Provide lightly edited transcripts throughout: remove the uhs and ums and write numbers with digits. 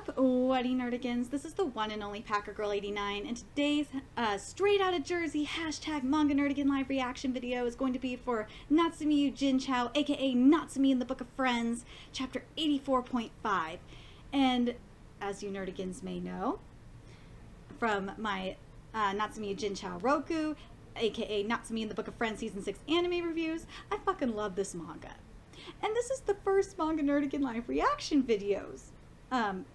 up, Wedding Nerdigans? This is the one and only Packer Girl 89, and today's straight out of Jersey hashtag Manga Nerdigan live reaction video is going to be for Natsume Yuujinchou, aka Natsume in the Book of Friends, chapter 84.5. And as you Nerdigans may know, from my Natsume Yuujinchou Roku, aka Natsume in the Book of Friends season 6 anime reviews, I fucking love this manga. And this is the first Manga Nerdigan live reaction videos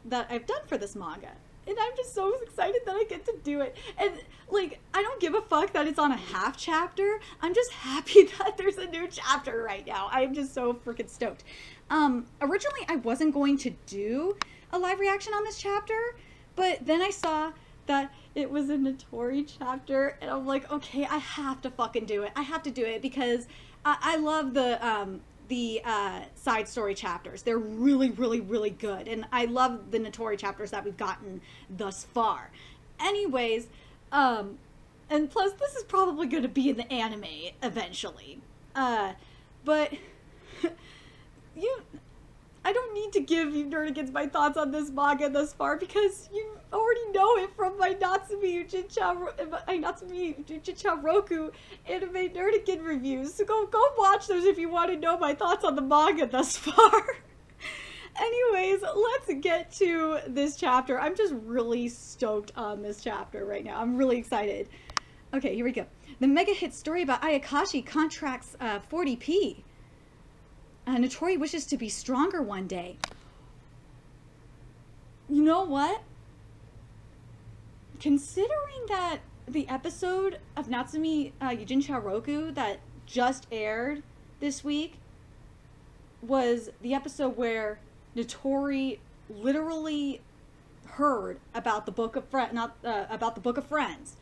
that I've done for this manga. And I'm just so excited that I get to do it. And, like, I don't give a fuck that it's on a half chapter. I'm just happy that there's a new chapter right now. I'm just so freaking stoked. Originally, I wasn't going to do a live reaction on this chapter, but then I saw that it was a Natori chapter, and I'm like, okay, I have to fucking do it. I have to do it because I love the side story chapters. They're really, really, really good. And I love the Natori chapters that we've gotten thus far. Anyways, and plus this is probably going to be in the anime eventually. But I don't need to give you Nerdigans my thoughts on this manga thus far because you already know it from my Natsume Yuujinchou Roku anime Nerdigan reviews. So go watch those if you want to know my thoughts on the manga thus far. Anyways, let's get to this chapter. I'm just really stoked on this chapter right now. I'm really excited. Okay, here we go. The mega hit story about Ayakashi contracts 40p. Natori wishes to be stronger one day. You know what? Considering that the episode of Natsume Yuujinchou Roku that just aired this week was the episode where Natori literally heard about the Book of Friends.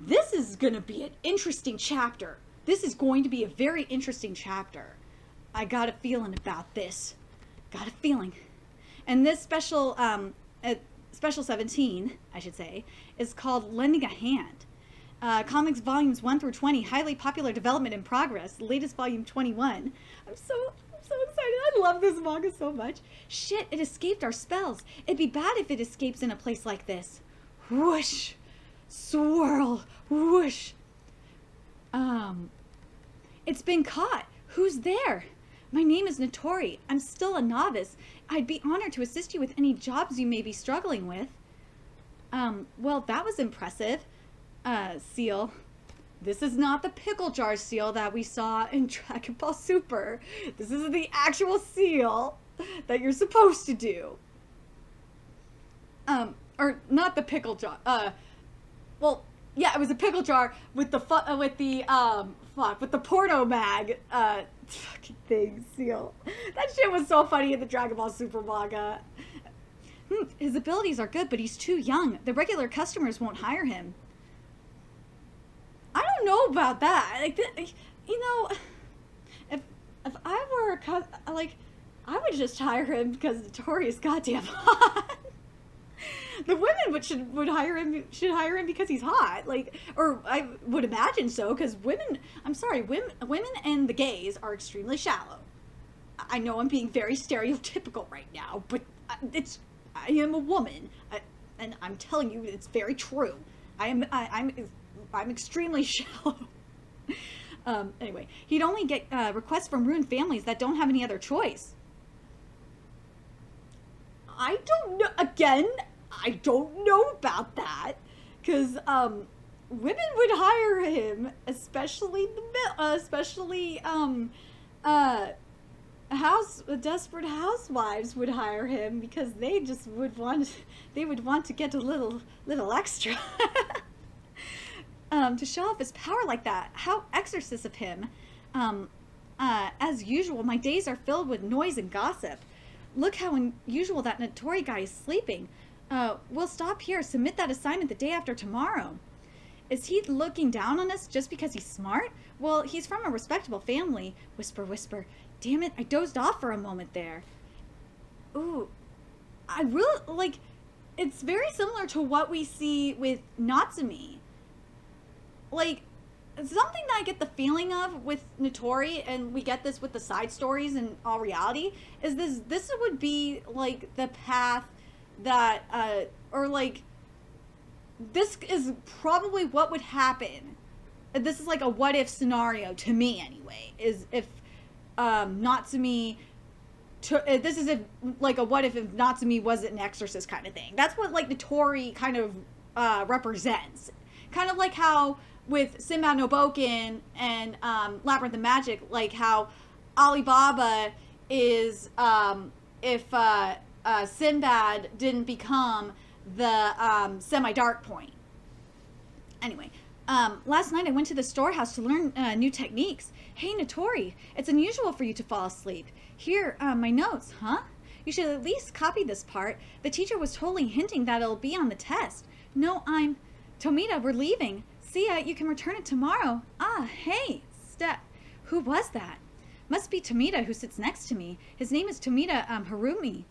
This is going to be an interesting chapter. This is going to be a very interesting chapter. I got a feeling about this. Got a feeling. And this special 17, I should say, is called Lending a Hand. Comics volumes 1 through 20, highly popular development in progress. Latest volume 21. I'm so excited. I love this manga so much. Shit, it escaped our spells. It'd be bad if it escapes in a place like this. Whoosh. Swirl. Whoosh. It's been caught. Who's there? My name is Natori. I'm still a novice. I'd be honored to assist you with any jobs you may be struggling with. Well, that was impressive. Seal. This is not the pickle jar seal that we saw in Dragon Ball Super. This is the actual seal that you're supposed to do. Or not the pickle jar. Well, yeah, it was a pickle jar with the Porto mag, fucking thing, seal. That shit was so funny in the Dragon Ball Super manga. His abilities are good, but he's too young. The regular customers won't hire him. I don't know about that. Like, you know, if I were I would just hire him because Natori is goddamn hot. The women should hire him because he's hot, like, or I would imagine so, because women and the gays are extremely shallow. I know I'm being very stereotypical right now, but I am a woman, and I'm telling you it's very true. I'm extremely shallow. Anyway, he'd only get requests from ruined families that don't have any other choice. I don't know. Again, I don't know about that, because women would hire him, especially desperate housewives would hire him because they just would want to get a little extra to show off his power like that. How exorcist of him. As usual, my days are filled with noise and gossip. Look how unusual that Natori guy is sleeping. We'll stop here. Submit that assignment the day after tomorrow. Is he looking down on us just because he's smart? Well, he's from a respectable family. Whisper, whisper. Damn it, I dozed off for a moment there. Ooh, I really, like, it's very similar to what we see with Natsume. Like, something that I get the feeling of with Natori, and we get this with the side stories in all reality, is this would be, like, the path that, or like, this is probably what would happen. This is like a what if scenario to me anyway, is if Natsume, this is if like a what if Natsume wasn't an exorcist kind of thing. That's what like Natori kind of represents. Kind of like how with Sinbad no Boken and Labyrinth of Magic, like how Alibaba is, if Sinbad didn't become the semi-dark point. Anyway, last night I went to the storehouse to learn new techniques. Hey, Natori, it's unusual for you to fall asleep. Here, my notes, huh? You should at least copy this part. The teacher was totally hinting that it'll be on the test. No, Tomita, we're leaving. See ya, you can return it tomorrow. Ah, hey, who was that? Must be Tomita, who sits next to me. His name is Tomita, Harumi.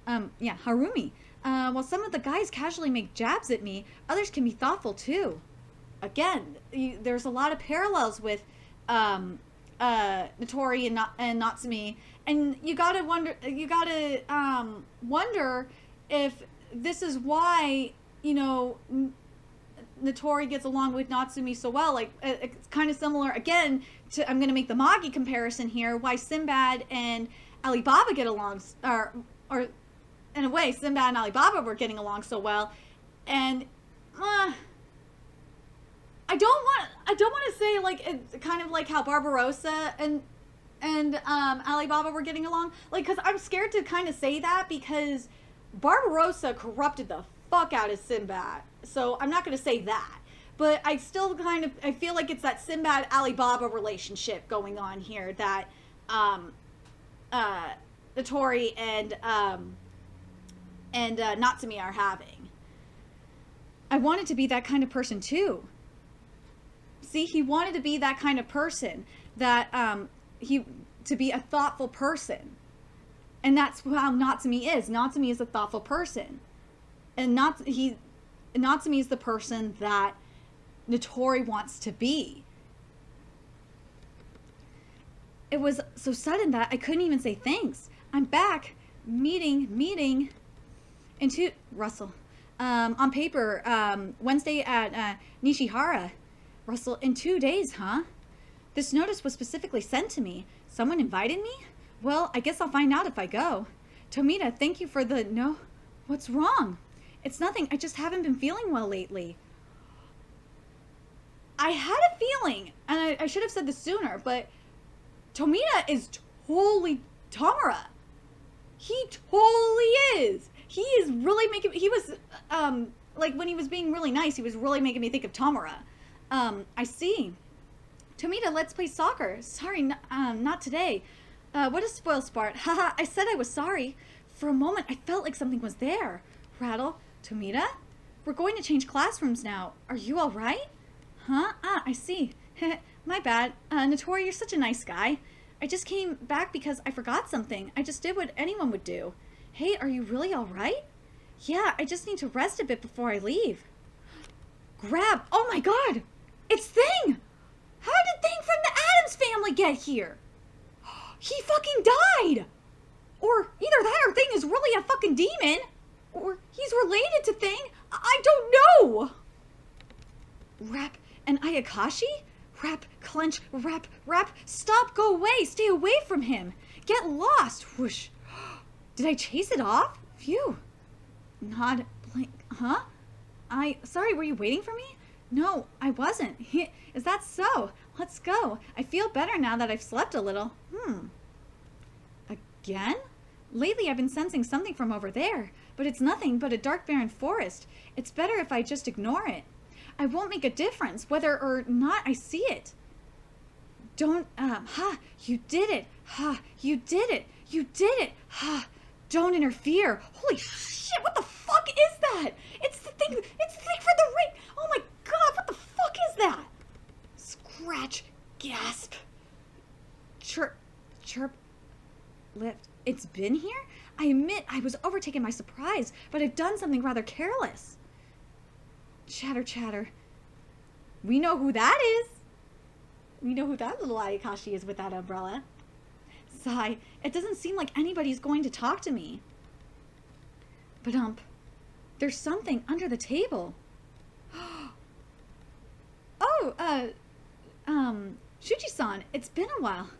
Harumi. While some of the guys casually make jabs at me, others can be thoughtful too. Again, there's a lot of parallels with Natori and Natsume, and you gotta wonder if this is why, you know, Natori gets along with Natsume so well. Like, it's kind of similar again to, I'm gonna make the Magi comparison here, why Sinbad and Alibaba get along, or in a way, Sinbad and Alibaba were getting along so well. And I don't want to say like it's kind of like how Barbarossa and Alibaba were getting along, like, because I'm scared to kind of say that because Barbarossa corrupted the fuck out of Sinbad, so I'm not going to say that, but I still I feel like it's that Sinbad Alibaba relationship going on here that Natori and Natsume are having. I wanted to be that kind of person too. See, he wanted to be that kind of person, that to be a thoughtful person. And that's how Natsume is. Natsume is a thoughtful person. And Natsume is the person that Natori wants to be. It was so sudden that I couldn't even say thanks. I'm back. Meeting. And Russell. On paper, Wednesday at Nishihara. Russell, in 2 days, huh? This notice was specifically sent to me. Someone invited me? Well, I guess I'll find out if I go. Tomita, thank you for the no. What's wrong? It's nothing. I just haven't been feeling well lately. I had a feeling, and I should have said this sooner, but Tomita is totally Tamara. He totally is. He is really making, he was, like when he was being really nice, he was really making me think of Tamara. I see. Tomita, let's play soccer. Sorry, not today. What a spoil sport. Haha, I said I was sorry. For a moment, I felt like something was there. Rattle. Tomita? We're going to change classrooms now. Are you all right? Huh? Ah, I see. My bad. Natori, you're such a nice guy. I just came back because I forgot something. I just did what anyone would do. Hey, are you really all right? Yeah, I just need to rest a bit before I leave. Grab. Oh my god! It's Thing! How did Thing from the Addams Family get here? He fucking died! Or either that or Thing is really a fucking demon. Or he's related to Thing. I don't know! Rap and Ayakashi? Rap, clench, rap, stop, go away, stay away from him. Get lost, whoosh. Did I chase it off? Phew. Nod, blink, huh? Sorry, were you waiting for me? No, I wasn't. Is that so? Let's go. I feel better now that I've slept a little. Again? Lately I've been sensing something from over there, but it's nothing but a dark barren forest. It's better if I just ignore it. I won't make a difference whether or not I see it. Don't, you did it. You did it. You did it. Don't interfere. Holy shit, what the fuck is that? It's the thing for the ring. Oh my god, what the fuck is that? Scratch, gasp, chirp, lift. It's been here? I admit I was overtaken by surprise, but I've done something rather careless. Chatter. We know who that is. We know who that little Ayakashi is with that umbrella. Sigh. It doesn't seem like anybody's going to talk to me. Badump. There's something under the table. Oh, Shuji-san, it's been a while.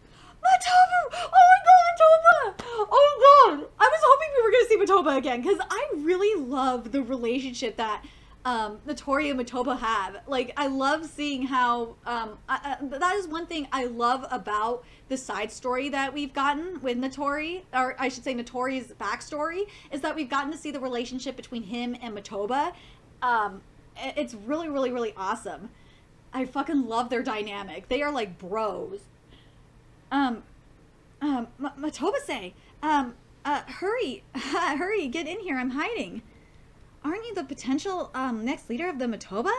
Matoba! Oh my god, Matoba! Oh god! I was hoping we were going to see Matoba again, because I really love the relationship that Natori and Matoba have. Like, I love seeing how, that is one thing I love about the side story that we've gotten with Natori, or I should say Natori's backstory, is that we've gotten to see the relationship between him and Matoba. It's really, really, really awesome. I fucking love their dynamic. They are like bros. Matoba-say, hurry, hurry, get in here, I'm hiding. Aren't you the potential, next leader of the Matoba?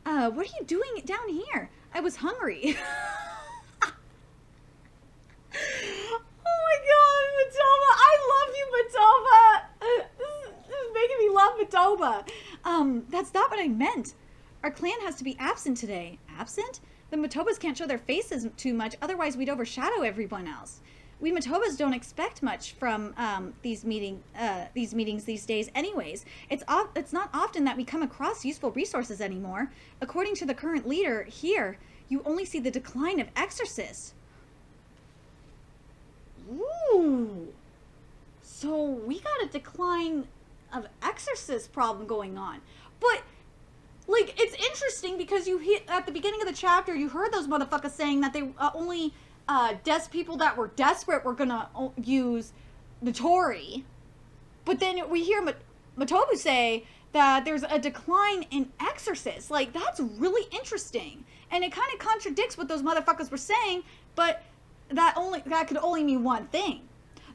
What are you doing down here? I was hungry. Oh my god, Matoba, I love you, Matoba. This is making me love Matoba. That's not what I meant. Our clan has to be absent today. Absent? The Matobas can't show their faces too much, otherwise we'd overshadow everyone else. We Matobas don't expect much from these meetings these days anyways. It's not often that we come across useful resources anymore. According to the current leader here, you only see the decline of exorcists. Ooh. So we got a decline of exorcist problem going on. But like, it's interesting because you hit at the beginning of the chapter, you heard those motherfuckers saying that they only people that were desperate were gonna use Natori. But then we hear Matobu say that there's a decline in exorcists. Like, that's really interesting. And it kind of contradicts what those motherfuckers were saying, but that could only mean one thing.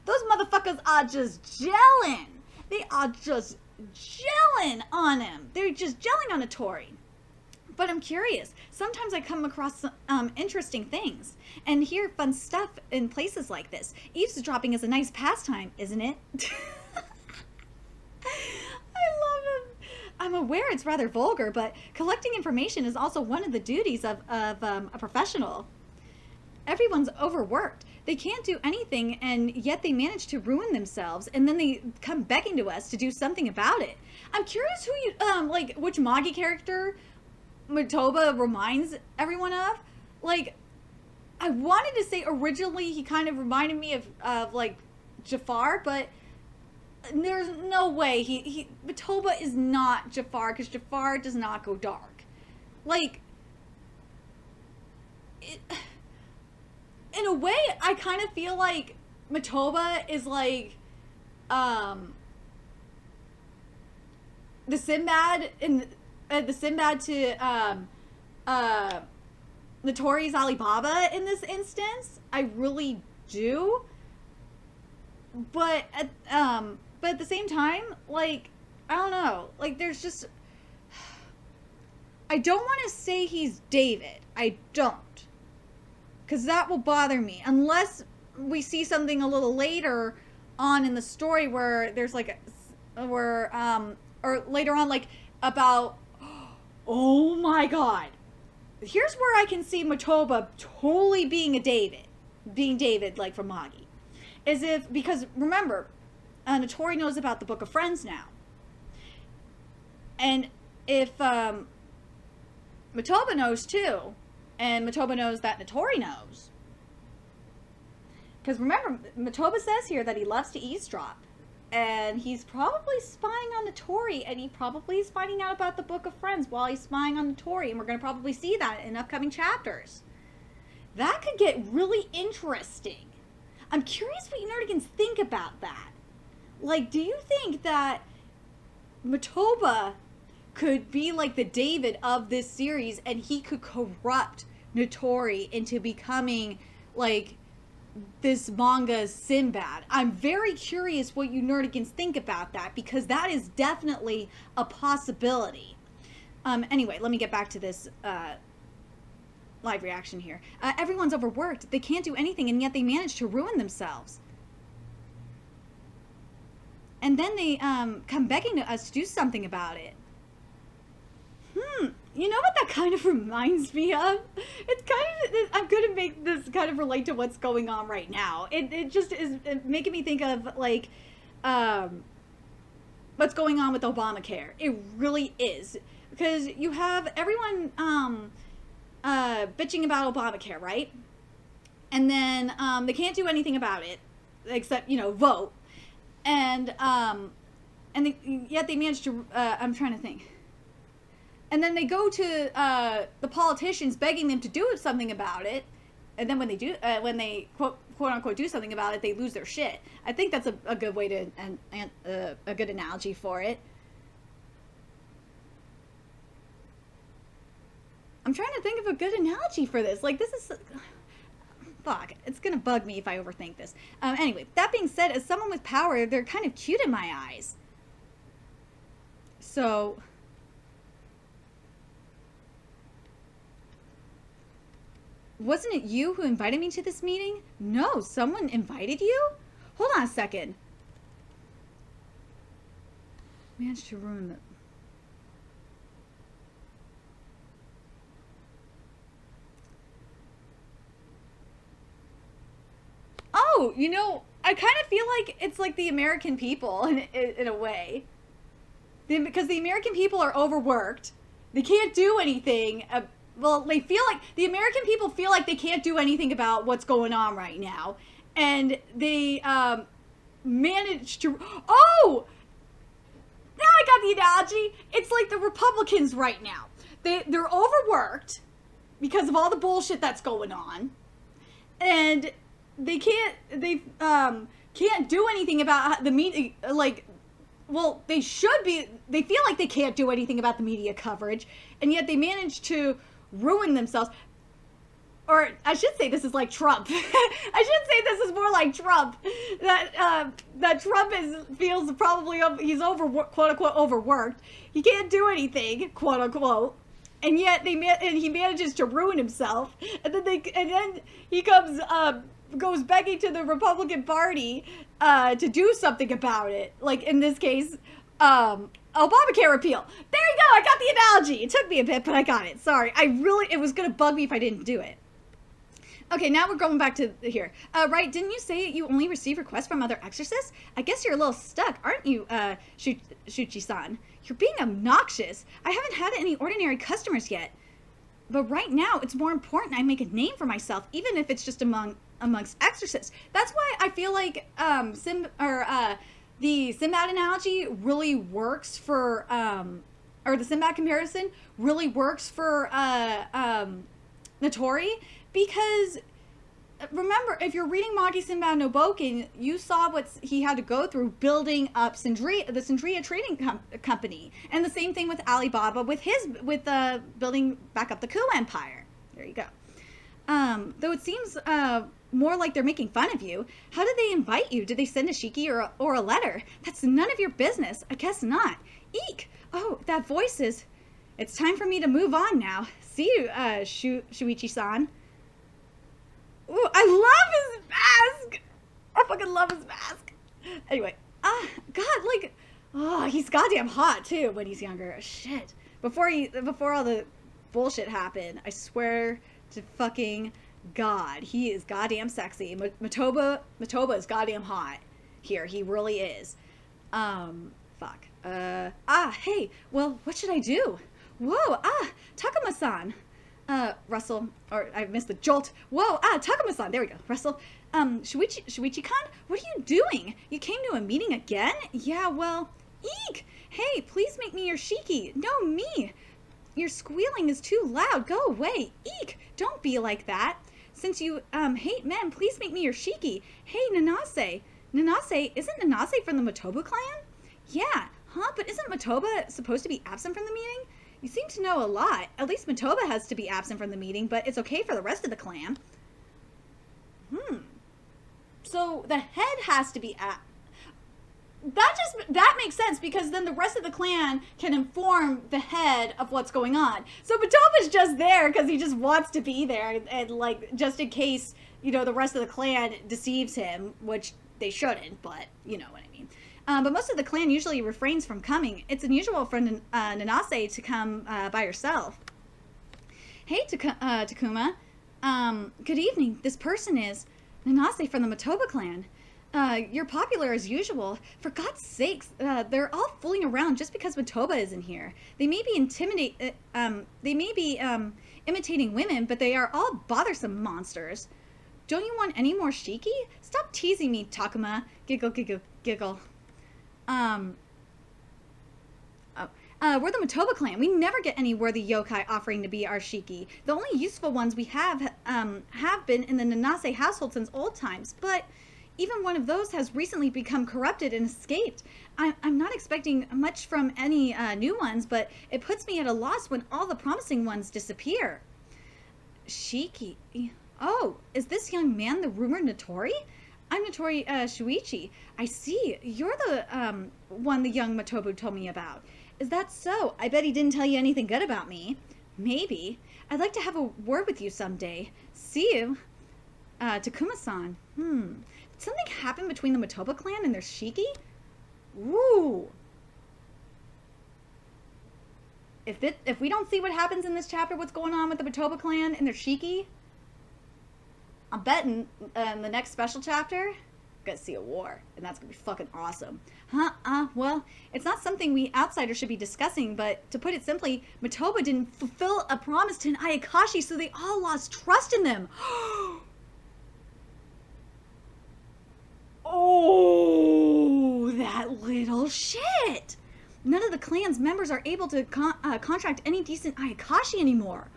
Those motherfuckers are just gelling. They are just gelling on him. They're just gelling on Natori. But I'm curious. Sometimes I come across interesting things and hear fun stuff in places like this. Eavesdropping is a nice pastime, isn't it? I love him. I'm aware it's rather vulgar, but collecting information is also one of the duties of a professional. Everyone's overworked. They can't do anything, and yet they manage to ruin themselves, and then they come begging to us to do something about it. I'm curious who you, like, which Magi character Matoba reminds everyone of. Like, I wanted to say originally he kind of reminded me of like, Jafar, but there's no way Matoba is not Jafar, because Jafar does not go dark. Like, in a way, I kind of feel like Matoba is like, the Sinbad the Sinbad to, Natori's Alibaba in this instance. I really do. But at the same time, like, I don't know. Like, there's just, I don't want to say he's David. I don't. Because that will bother me. Unless we see something a little later on in the story where there's like, or later on, like, about, oh my god. Here's where I can see Matoba totally being David, like from Magi. Because remember, Natori knows about the Book of Friends now. And if Matoba knows too, and Matoba knows that Natori knows. Because remember, Matoba says here that he loves to eavesdrop. And he's probably spying on Natori, and he probably is finding out about the Book of Friends while he's spying on Natori. And we're going to probably see that in upcoming chapters. That could get really interesting. I'm curious what you nerdigans think about that. Like, do you think that Matoba could be like the David of this series, and he could corrupt Natori into becoming like this manga's Sinbad? I'm very curious what you nerdigans think about that, because that is definitely a possibility. Anyway, let me get back to this live reaction here. Everyone's overworked. They can't do anything, and yet they manage to ruin themselves. And then they come begging to us to do something about it. You know what that kind of reminds me of? It's kind of, I'm going to make this kind of relate to what's going on right now. It just is making me think of, like, what's going on with Obamacare. It really is. Because you have everyone bitching about Obamacare, right? And then they can't do anything about it except, vote. And yet they managed to, I'm trying to think. And then they go to the politicians begging them to do something about it. And then when they quote unquote do something about it, they lose their shit. I think that's a good way to, a good analogy for it. I'm trying to think of a good analogy for this. Like, this is... Fuck. It's gonna bug me if I overthink this. Anyway, that being said, as someone with power, they're kind of cute in my eyes. So... Wasn't it you who invited me to this meeting? No, someone invited you? Hold on a second. Managed to ruin it. Oh, I kind of feel like it's like the American people in a way. Because the American people are overworked. They can't do anything. Well, they feel like, the American people feel like they can't do anything about what's going on right now. And they manage to, oh! Now I got the analogy. It's like the Republicans right now. They're overworked because of all the bullshit that's going on. And they can't do anything about the media, well, they should be, they feel like they can't do anything about the media coverage, and yet they manage to ruin themselves. Or I should say this is like Trump. I should say this is more like Trump. That Trump feels probably, he's quote unquote overworked. He can't do anything, quote unquote. And yet he manages to ruin himself. And then he goes begging to the Republican Party to do something about it. Like in this case, Obamacare repeal. There you go. I got the analogy. It took me a bit, but I got it. Sorry. It was going to bug me if I didn't do it. Okay, now we're going back to here. Right, didn't you say you only receive requests from other exorcists? I guess you're a little stuck, aren't you, Shuchi-san? You're being obnoxious. I haven't had any ordinary customers yet. But right now, it's more important I make a name for myself, even if it's just amongst exorcists. That's why I feel like the Sinbad analogy really works for, or the Sinbad comparison really works for Natori. Because, remember, if you're reading Magi Sinbad no Boken, you saw what he had to go through building up the Sindria trading company. And the same thing with Alibaba with building back up the Ku Empire. There you go. Though it seems more like they're making fun of you. How did they invite you? Did they send a shiki or a letter? That's none of your business. I guess not. Eek! Oh, that voice is... It's time for me to move on now. See you, Shuichi-san. Ooh, I love his mask! I fucking love his mask. Anyway, God, he's goddamn hot too when he's younger. Shit. Before all the bullshit happened, I swear to fucking God, he is goddamn sexy. Matoba is goddamn hot here. He really is. Fuck. Hey, well, what should I do? Whoa, Takuma-san. Russell, or I missed the jolt. Whoa, Takuma-san, there we go. Russell, Shuichi-kan, what are you doing? You came to a meeting again? Yeah, well, eek! Hey, please make me your shiki. No, me. Your squealing is too loud. Go away. Eek! Don't be like that. Since you, hate men, please make me your shiki. Hey, Nanase. Nanase, isn't Nanase from the Matoba clan? Yeah, huh? But isn't Matoba supposed to be absent from the meeting? You seem to know a lot. At least Matoba has to be absent from the meeting, but it's okay for the rest of the clan. So the head has to be that makes sense, because then the rest of the clan can inform the head of what's going on. So Matoba's just there because he just wants to be there, and like, just in case, the rest of the clan deceives him, which they shouldn't, but you know what I mean. But most of the clan usually refrains from coming. It's unusual for Nanase to come by herself. Hey, Takuma. Good evening. This person is Nanase from the Matoba clan. You're popular as usual. For God's sakes, they're all fooling around just because Matoba isn't here. They may be imitating women, but they are all bothersome monsters. Don't you want any more shiki? Stop teasing me, Takuma. Giggle, giggle, giggle. We're the Matoba clan. We never get any worthy yokai offering to be our shiki. The only useful ones we have been in the Nanase household since old times, but even one of those has recently become corrupted and escaped. I'm not expecting much from any new ones, but it puts me at a loss when all the promising ones disappear. Shiki. Oh, is this young man the rumored Natori? I'm Natori Shuichi. I see. You're the one the young Matobu told me about. Is that so? I bet he didn't tell you anything good about me. Maybe. I'd like to have a word with you someday. See you. Takuma-san. Did something happen between the Matoba clan and their shiki? Ooh. If we don't see what happens in this chapter, what's going on with the Matoba clan and their shiki, I'm betting in the next special chapter, we're gonna see a war, and that's gonna be fucking awesome. Well, it's not something we outsiders should be discussing, but to put it simply, Matoba didn't fulfill a promise to an Ayakashi, so they all lost trust in them. Oh, that little shit! None of the clan's members are able to contract any decent Ayakashi anymore.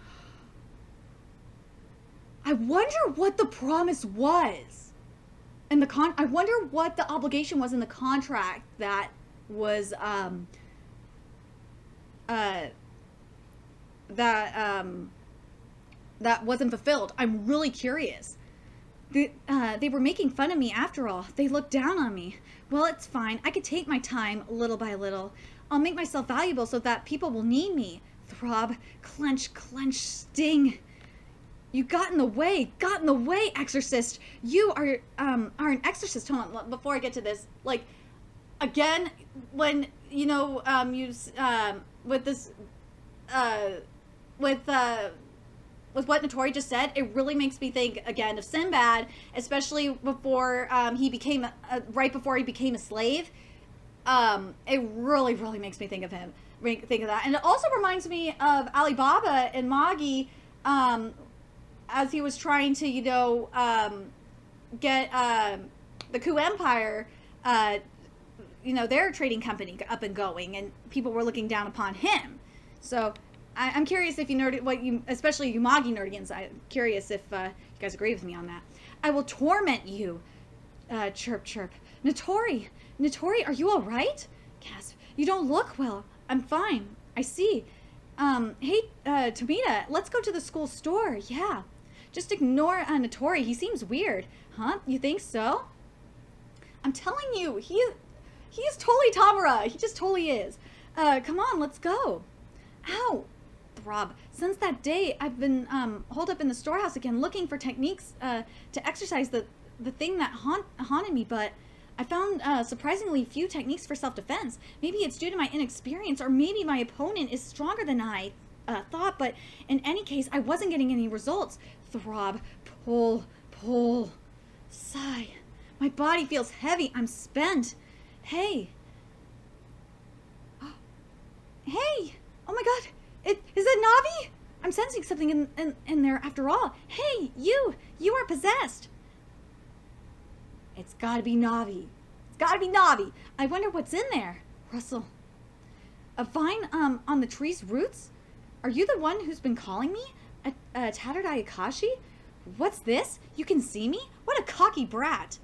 I wonder what the promise was. I wonder what the obligation was in the contract that was that wasn't fulfilled. I'm really curious. They were making fun of me after all. They looked down on me. Well, it's fine. I could take my time little by little. I'll make myself valuable so that people will need me. Throb, clench, clench, sting. You got in the way, exorcist. You are an exorcist. Hold on, before I get to this, like, again, when, you know, with this, with what Natori just said, it really makes me think, again, of Sinbad, especially before he became, right before he became a slave. It really, really makes me think of him, think of that. And it also reminds me of Alibaba and Magi, as he was trying to, you know, get the Ku Empire, you know, their trading company up and going, and people were looking down upon him. So I'm curious if you especially you Magi nerdians, I'm curious if you guys agree with me on that. I will torment you. Chirp, chirp. Natori, are you all right? Gasp. You don't look well. I'm fine. I see. Hey, Tomita, let's go to the school store. Yeah. Just ignore Natori. He seems weird. Huh? You think so? I'm telling you, he is totally Tamura. He just totally is. Come on, let's go. Ow. Throb. Since that day, I've been holed up in the storehouse again, looking for techniques to exercise the thing that haunted me, but I found surprisingly few techniques for self-defense. Maybe it's due to my inexperience, or maybe my opponent is stronger than I thought, but in any case, I wasn't getting any results. Throb, pull, sigh. My body feels heavy. I'm spent. Hey. Hey! Oh my god! Is that Navi? I'm sensing something in there after all. Hey, you are possessed. It's gotta be Navi. It's gotta be Navi. I wonder what's in there. Rustle. A vine on the tree's roots? Are you the one who's been calling me? A tattered Ayakashi? What's this? You can see me? What a cocky brat.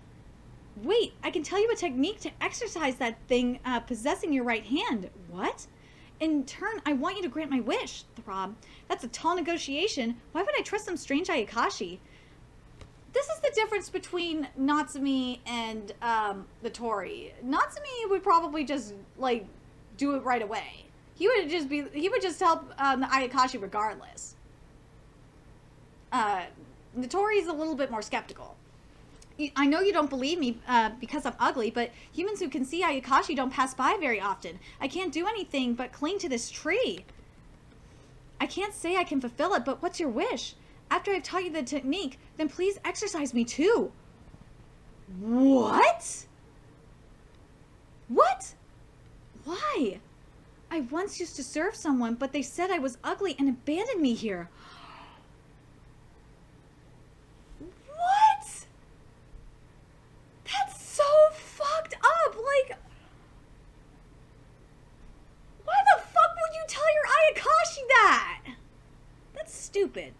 Wait, I can tell you a technique to exercise that thing possessing your right hand. What? In turn, I want you to grant my wish, Throb. That's a tall negotiation. Why would I trust some strange Ayakashi? This is the difference between Natsume and Natori. Natsume would probably just, like, do it right away. He would just help the Ayakashi regardless. Natori's a little bit more skeptical. I know you don't believe me because I'm ugly, but humans who can see Ayakashi don't pass by very often. I can't do anything but cling to this tree. I can't say I can fulfill it, but what's your wish? After I've taught you the technique, then please exercise me too. What? What? Why? I once used to serve someone, but they said I was ugly and abandoned me here. What? That's so fucked up. Like, why the fuck would you tell your Ayakashi that? That's stupid.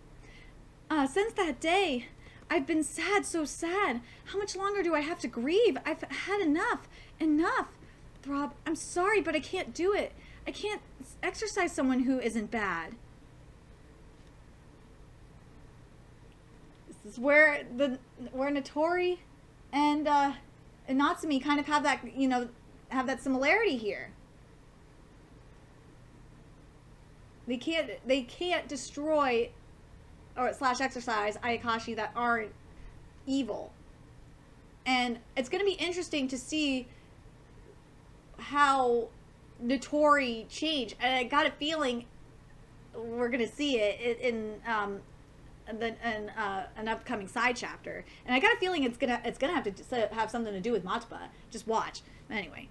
Since that day, I've been sad, so sad. How much longer do I have to grieve? I've had enough. Enough. Throb, I'm sorry, but I can't do it. I can't exercise someone who isn't bad. This is where Natori and Natsume kind of have that, you know, have that similarity here. They can't destroy or / exercise Ayakashi that aren't evil. And it's going to be interesting to see how Natori change. And I got a feeling we're going to see it in an upcoming side chapter. And I got a feeling it's gonna have to have something to do with Matsuba. Just watch. Anyway,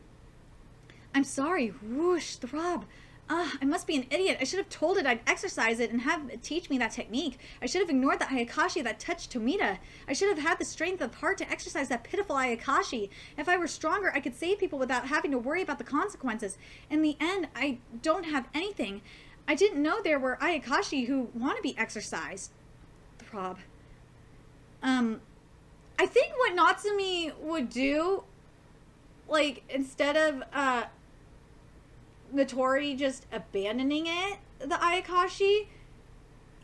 I'm sorry. Whoosh, Throb. I must be an idiot. I should have told it I'd exercise it and have it teach me that technique. I should have ignored the Ayakashi that touched Tomita. I should have had the strength of heart to exercise that pitiful Ayakashi. If I were stronger, I could save people without having to worry about the consequences. In the end, I don't have anything. I didn't know there were Ayakashi who want to be exercised. Throb. I think what Natsume would do, like, instead of, Natori just abandoning it, the Ayakashi,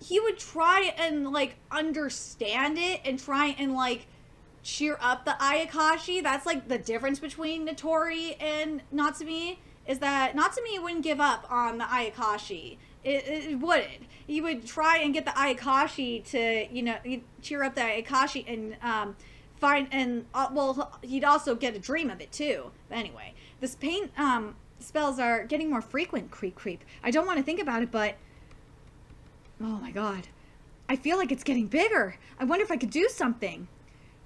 he would try and, like, understand it and try and, like, cheer up the Ayakashi. That's, like, the difference between Natori and Natsume, is that Natsume wouldn't give up on the Ayakashi. It wouldn't. He would try and get the Ayakashi to, you know, cheer up the Ayakashi and, well, he'd also get a dream of it, too. But anyway, this pain, spells are getting more frequent, creep. I don't want to think about it, but oh my god. I feel like it's getting bigger. I wonder if I could do something.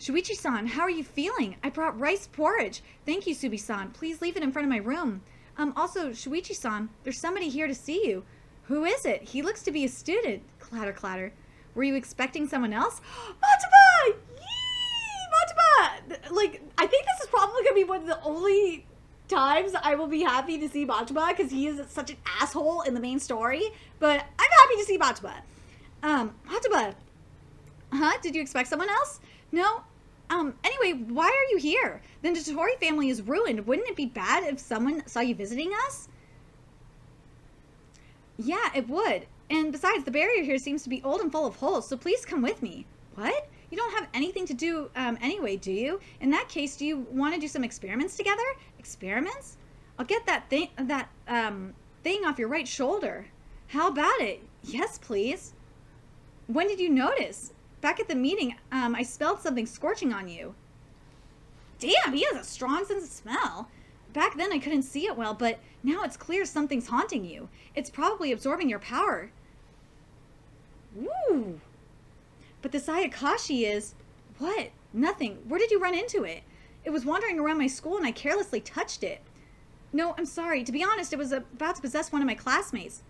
Shuichi-san, how are you feeling? I brought rice porridge. Thank you, Subi-san. Please leave it in front of my room. Also, Shuichi-san, there's somebody here to see you. Who is it? He looks to be a student. Clatter, clatter. Were you expecting someone else? Matsuba! Yee! Matsuba! Like, I think this is probably going to be one of the only times I will be happy to see Matsuba, because he is such an asshole in the main story. But I'm happy to see Matsuba. Matsuba. Huh? Did you expect someone else? No? Anyway, why are you here? The Natori family is ruined. Wouldn't it be bad if someone saw you visiting us? Yeah, it would. And besides, the barrier here seems to be old and full of holes, so please come with me. What? You don't have anything to do anyway, do you? In that case, do you want to do some experiments together? Experiments? I'll get that thing off your right shoulder. How about it? Yes, please. When did you notice? Back at the meeting, I smelled something scorching on you. Damn, he has a strong sense of smell. Back then I couldn't see it well, but now it's clear something's haunting you. It's probably absorbing your power. Ooh. But this Ayakashi is... What? Nothing. Where did you run into it? It was wandering around my school and I carelessly touched it. No, I'm sorry. To be honest, it was about to possess one of my classmates.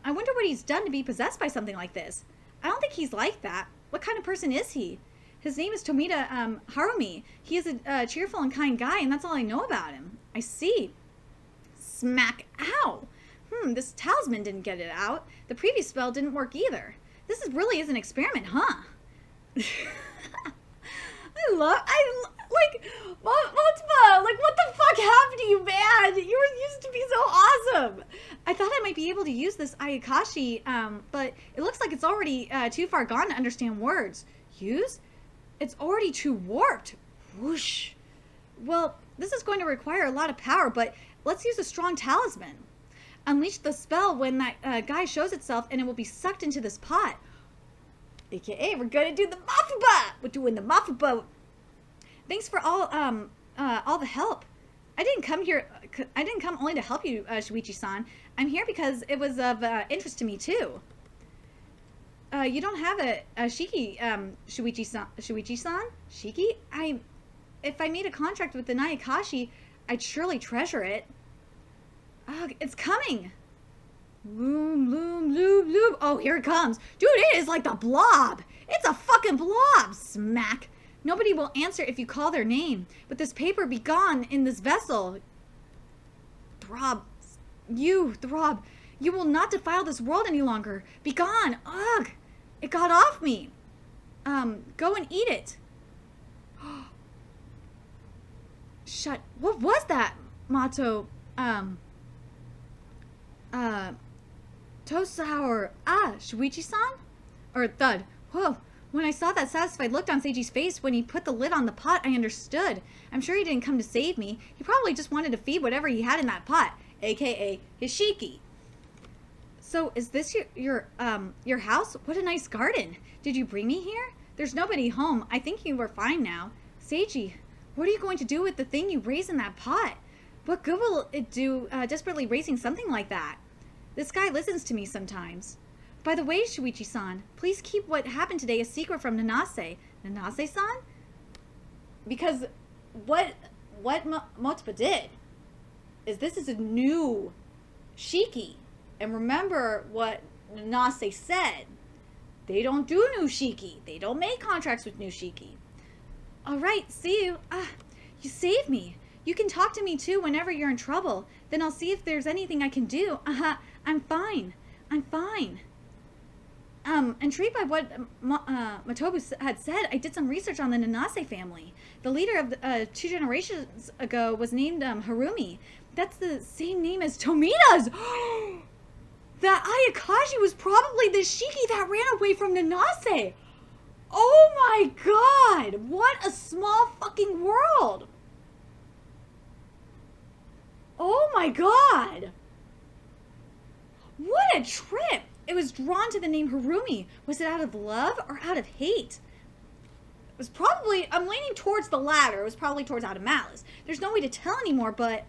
I wonder what he's done to be possessed by something like this. I don't think he's like that. What kind of person is he? His name is Tomita Harumi. He is a cheerful and kind guy, and that's all I know about him. I see. Smack. Ow. This talisman didn't get it out. The previous spell didn't work either. This really is an experiment, huh? Matsuba, like, what the fuck happened to you, man? You used to be so awesome. I thought I might be able to use this Ayakashi, but it looks like it's already too far gone to understand words. Use? It's already too warped. Whoosh. Well, this is going to require a lot of power, but let's use a strong talisman. Unleash the spell when that guy shows itself, and it will be sucked into this pot. AKA, we're going to do the Mafuba! We're doing the Mafuba. Thanks for all the help. I didn't come only to help you, Shuichi-san. I'm here because it was of interest to me, too. You don't have a Shiki, Shuichi-san? Shiki? if I made a contract with the Nayakashi, I'd surely treasure it. Ugh, it's coming. Loom, loom, loom, loom. Oh, here it comes. Dude, it is like the Blob. It's a fucking blob. Smack. Nobody will answer if you call their name. But this paper be gone in this vessel. Throb. Throb. You will not defile this world any longer. Be gone. Ugh. It got off me. Go and eat it. Shut. What was that, Mato? Tosaur. Shuichi-san? Or Thud. Whoa. When I saw that satisfied look on Seiji's face when he put the lid on the pot, I understood. I'm sure he didn't come to save me. He probably just wanted to feed whatever he had in that pot, aka his shiki. So, is this your house? What a nice garden. Did you bring me here? There's nobody home. I think you are fine now. Seiji, what are you going to do with the thing you raised in that pot? What good will it do desperately raising something like that? This guy listens to me sometimes. By the way, Shuichi-san, please keep what happened today a secret from Nanase. Nanase-san? Because what Motsuba did is this is a new shiki. And remember what Nanase said. They don't do new shiki. They don't make contracts with new shiki. All right, see you. You saved me. You can talk to me too whenever you're in trouble. Then I'll see if there's anything I can do. I'm fine. I'm fine. Intrigued by what Matobu had said, I did some research on the Nanase family. The leader of 2 generations ago was named Harumi. That's the same name as Tomina's! That Ayakashi was probably the shiki that ran away from Nanase! Oh my god! What a small fucking world! Oh my god! What a trip! It was drawn to the name Harumi. Was it out of love or out of hate? It was probably, I'm leaning towards the latter. It was probably towards out of malice. There's no way to tell anymore, but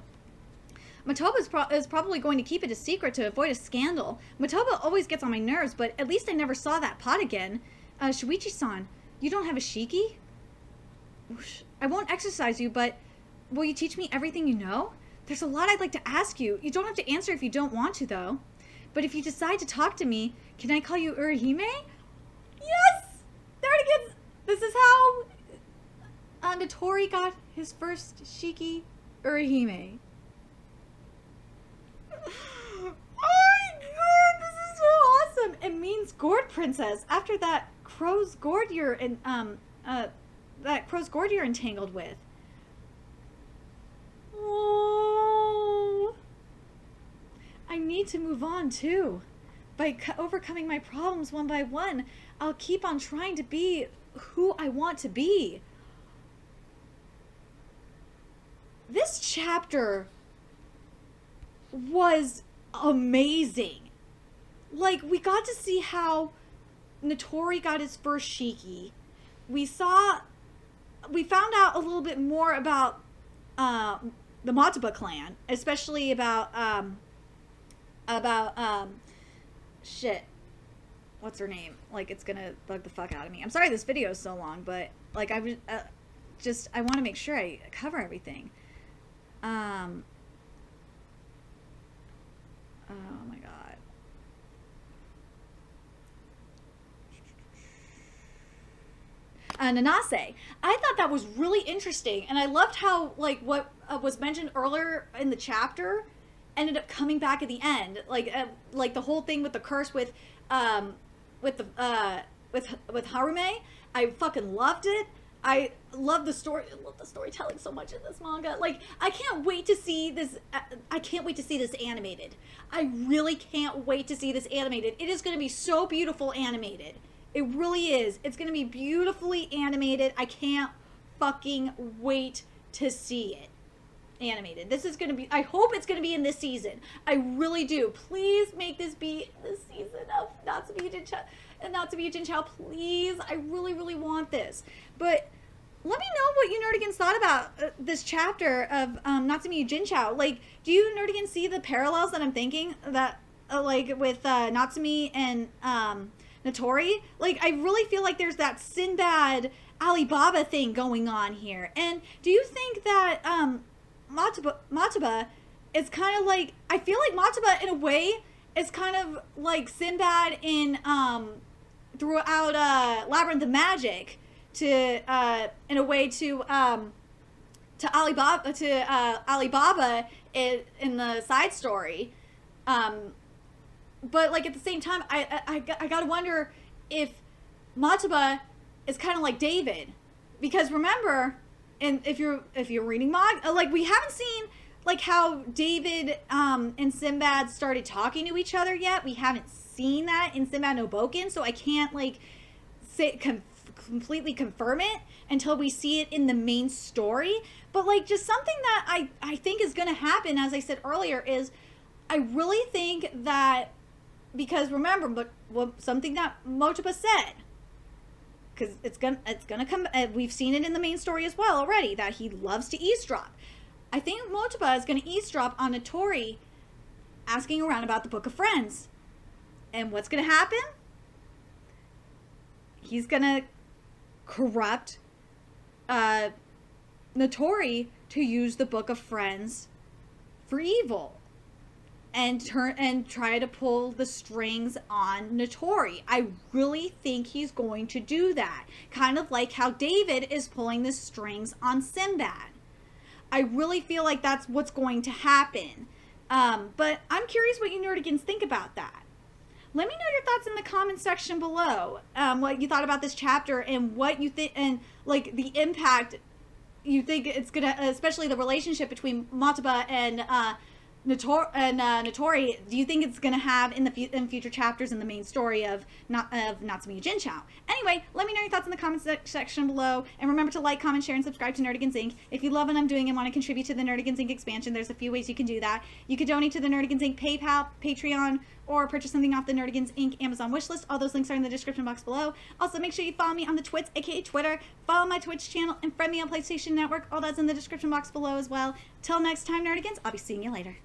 Matoba is probably going to keep it a secret to avoid a scandal. Matoba always gets on my nerves, but at least I never saw that pot again. Shuichi-san, you don't have a shiki? I won't exercise you, but will you teach me everything you know? There's a lot I'd like to ask you. You don't have to answer if you don't want to, though. But if you decide to talk to me, can I call you Urihime? Yes! There it is! This is how Natori got his first shiki, Urihime. Oh my god, this is so awesome! It means gourd princess. After that crow's gourd you're entangled with. Oh, I need to move on too. By overcoming my problems one by one, I'll keep on trying to be who I want to be. This chapter was amazing. Like, we got to see how Natori got his first shiki. We found out a little bit more about the Motsuba clan, especially about shit. What's her name? Like, it's gonna bug the fuck out of me. I'm sorry this video is so long, but like I want to make sure I cover everything. Oh my god. Nanase. I thought that was really interesting, and I loved how like what was mentioned earlier in the chapter ended up coming back at the end, like the whole thing with the curse with Harume. I fucking loved it. I love the story. I love the storytelling so much in this manga. Like, I can't wait to see this. I can't wait to see this animated. I really can't wait to see this animated. It is going to be so beautiful animated. It really is. It's going to be beautifully animated. I can't fucking wait to see it animated. This is going to be, I hope it's going to be in this season. I really do. Please make this be this season of Natsume Yuujinchou. Please. I really, really want this. But let me know what you nerdigans thought about this chapter of Natsume Yuujinchou. Like, do you nerdigans see the parallels that I'm thinking that like with Natsume and Natori? Like, I really feel like there's that Sinbad Alibaba thing going on here. And do you think that Mataba is kind of like, I feel like Mataba in a way is kind of like Sinbad in throughout Labyrinth of Magic to in a way to Alibaba in the side story. But like at the same time, I gotta wonder if Mataba is kind of like David, because remember, and if you're reading Manga, like we haven't seen like how David and Sinbad started talking to each other yet. We haven't seen that in Sinbad no Boken, so I can't like say completely confirm it until we see it in the main story. But like just something that I think is going to happen, as I said earlier, is I really think that, because remember, but something that Mochiba said, because it's gonna come. We've seen it in the main story as well already, that he loves to eavesdrop. I think Mochiba is going to eavesdrop on Natori asking around about the Book of Friends, and what's going to happen? He's going to corrupt Natori to use the Book of Friends for evil, and try to pull the strings on Natori. I really think he's going to do that, kind of like how David is pulling the strings on Sinbad. I really feel like that's what's going to happen. But I'm curious what you nerdigans think about that. Let me know your thoughts in the comment section below. What you thought about this chapter, and what you think, and like the impact you think it's gonna, especially the relationship between Mataba and Natori. Do you think it's gonna have in future chapters in the main story of Natsume Yuujinchou? Anyway, let me know your thoughts in the comment section below, and remember to like, comment, share, and subscribe to Nerdigans Inc. If you love what I'm doing and want to contribute to the Nerdigans Inc. expansion, there's a few ways you can do that. You could donate to the Nerdigans Inc. PayPal, Patreon, or purchase something off the Nerdigans Inc. Amazon wishlist. All those links are in the description box below. Also, make sure you follow me on the Twits, aka Twitter. Follow my Twitch channel and friend me on PlayStation Network. All that's in the description box below as well. Till next time, Nerdigans, I'll be seeing you later.